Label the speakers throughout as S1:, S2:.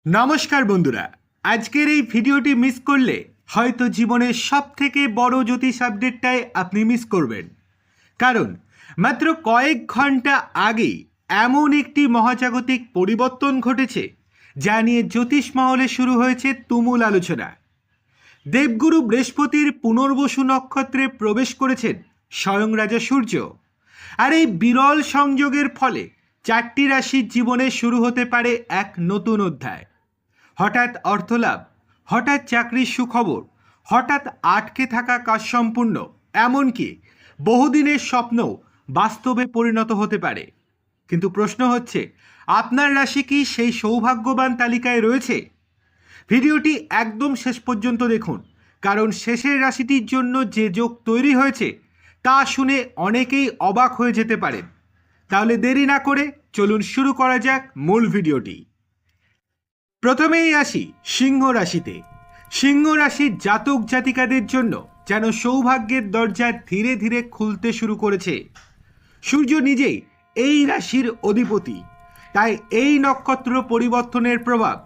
S1: নমস্কার বন্ধুরা, আজকের এই ভিডিওটি মিস করলে হয়তো জীবনের সবথেকে বড় জ্যোতিষ আপডেটটাই আপনি মিস করবেন। কারণ মাত্র কয়েক ঘন্টা আগেই এমন একটি মহাজাগতিক পরিবর্তন ঘটেছে যা নিয়ে জ্যোতিষ মহলে শুরু হয়েছে তুমুল আলোচনা। দেবগুরু বৃহস্পতির পুনর্বসু নক্ষত্রে প্রবেশ করেছেন স্বয়ং রাজা সূর্য। আর এই বিরল সংযোগের ফলে 4টি রাশির জীবনে শুরু হতে পারে এক নতুন অধ্যায়। হঠাৎ অর্থলাভ, হঠাৎ চাকরির সুখবর, হঠাৎ আটকে থাকা কাজ সম্পূর্ণ, এমনকি বহুদিনের স্বপ্নও বাস্তবে পরিণত হতে পারে। কিন্তু প্রশ্ন হচ্ছে, আপনার রাশি কি সেই সৌভাগ্যবান তালিকায় রয়েছে? ভিডিওটি একদম শেষ পর্যন্ত দেখুন, কারণ শেষের রাশিটির জন্য যে যোগ তৈরি হয়েছে তা শুনে অনেকেই অবাক হয়ে যেতে পারেন। তাহলে দেরি না করে চলুন শুরু করা যাক মূল ভিডিওটি। প্রথমেই আসি সিংহ রাশিতে। সিংহ রাশির জাতক জাতিকাদের জন্য যেন সৌভাগ্যের দরজা ধীরে ধীরে খুলতে শুরু করেছে। সূর্য নিজেই এই রাশির অধিপতি, তাই এই নক্ষত্র পরিবর্তনের প্রভাব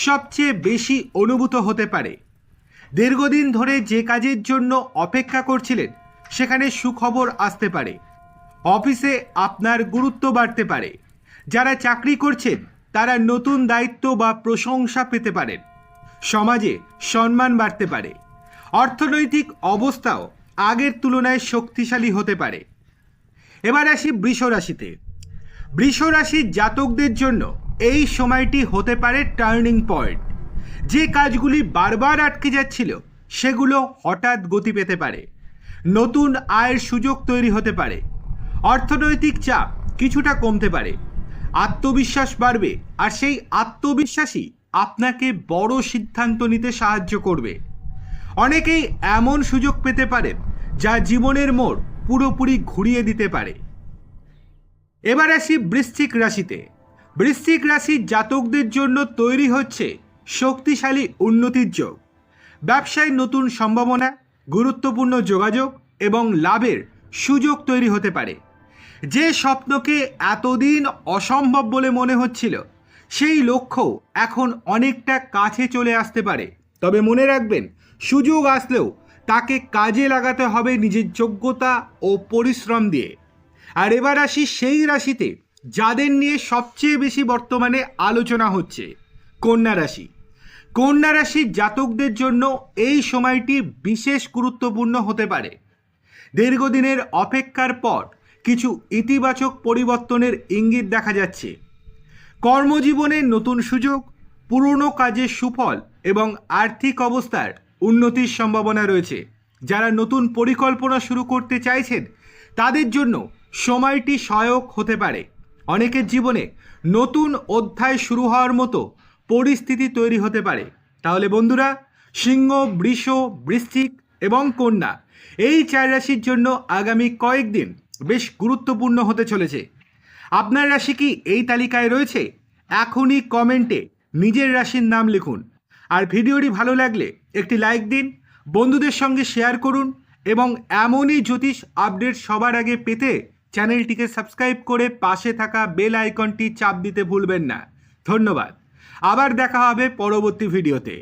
S1: সবচেয়ে বেশি অনুভূত হতে পারে। দীর্ঘদিন ধরে যে কাজের জন্য অপেক্ষা করছিলেন সেখানে সুখবর আসতে পারে। অফিসে আপনার গুরুত্ব বাড়তে পারে। যারা চাকরি করছেন তারা নতুন দায়িত্ব বা প্রশংসা পেতে পারেন। সমাজে সম্মান বাড়তে পারে। অর্থনৈতিক অবস্থাও আগের তুলনায় শক্তিশালী হতে পারে। এবার আসি বৃষ রাশিতে। বৃষ রাশির জাতকদের জন্য এই সময়টি হতে পারে টার্নিং পয়েন্ট। যে কাজগুলি বারবার আটকে যাচ্ছিল সেগুলো হঠাৎ গতি পেতে পারে। নতুন আয়ের সুযোগ তৈরি হতে পারে। অর্থনৈতিক চাপ কিছুটা কমতে পারে। আত্মবিশ্বাস বাড়বে, আর সেই আত্মবিশ্বাসই আপনাকে বড় সিদ্ধান্ত নিতে সাহায্য করবে। অনেকেই এমন সুযোগ পেতে পারেন যা জীবনের মোড় পুরোপুরি ঘুরিয়ে দিতে পারে। এবার আসি বৃশ্চিক রাশিতে। বৃশ্চিক রাশির জাতকদের জন্য তৈরি হচ্ছে শক্তিশালী উন্নতির যোগ। ব্যবসায় নতুন সম্ভাবনা, গুরুত্বপূর্ণ যোগাযোগ এবং লাভের সুযোগ তৈরি হতে পারে। যে স্বপ্নকে এতদিন অসম্ভব বলে মনে হচ্ছিল সেই লক্ষ্য এখন অনেকটা কাছে চলে আসতে পারে। তবে মনে রাখবেন, সুযোগ আসলেও তাকে কাজে লাগাতে হবে নিজের যোগ্যতা ও পরিশ্রম দিয়ে। আর এবার আসি সেই রাশিতে যাদের নিয়ে সবচেয়ে বেশি বর্তমানে আলোচনা হচ্ছে, কন্যা রাশি। কন্যা রাশির জাতকদের জন্য এই সময়টি বিশেষ গুরুত্বপূর্ণ হতে পারে। দীর্ঘদিনের অপেক্ষার পর কিছু ইতিবাচক পরিবর্তনের ইঙ্গিত দেখা যাচ্ছে। কর্মজীবনে নতুন সুযোগ, পুরনো কাজের সুফল এবং আর্থিক অবস্থার উন্নতির সম্ভাবনা রয়েছে। যারা নতুন পরিকল্পনা শুরু করতে চাইছেন তাদের জন্য সময়টি সহায়ক হতে পারে। অনেকের জীবনে নতুন অধ্যায় শুরু হওয়ার মতো পরিস্থিতি তৈরি হতে পারে। তাহলে বন্ধুরা, সিংহ, বৃষ, বৃশ্চিক এবং কন্যা এই 4 রাশির জন্য আগামী কয়েকদিন বেশ গুরুত্বপূর্ণ হতে চলেছে। আপনার রাশি কি এই তালিকায় রয়েছে? এখনই কমেন্টে নিজের রাশির নাম লিখুন। আর ভিডিওটি ভালো লাগলে একটি লাইক দিন, বন্ধুদের সঙ্গে শেয়ার করুন এবং এমনই জ্যোতিষ আপডেট সবার আগে পেতে চ্যানেলটিকে সাবস্ক্রাইব করে পাশে থাকা বেল আইকনটি চাপ দিতে ভুলবেন না। ধন্যবাদ। আবার দেখা হবে পরবর্তী ভিডিওতে।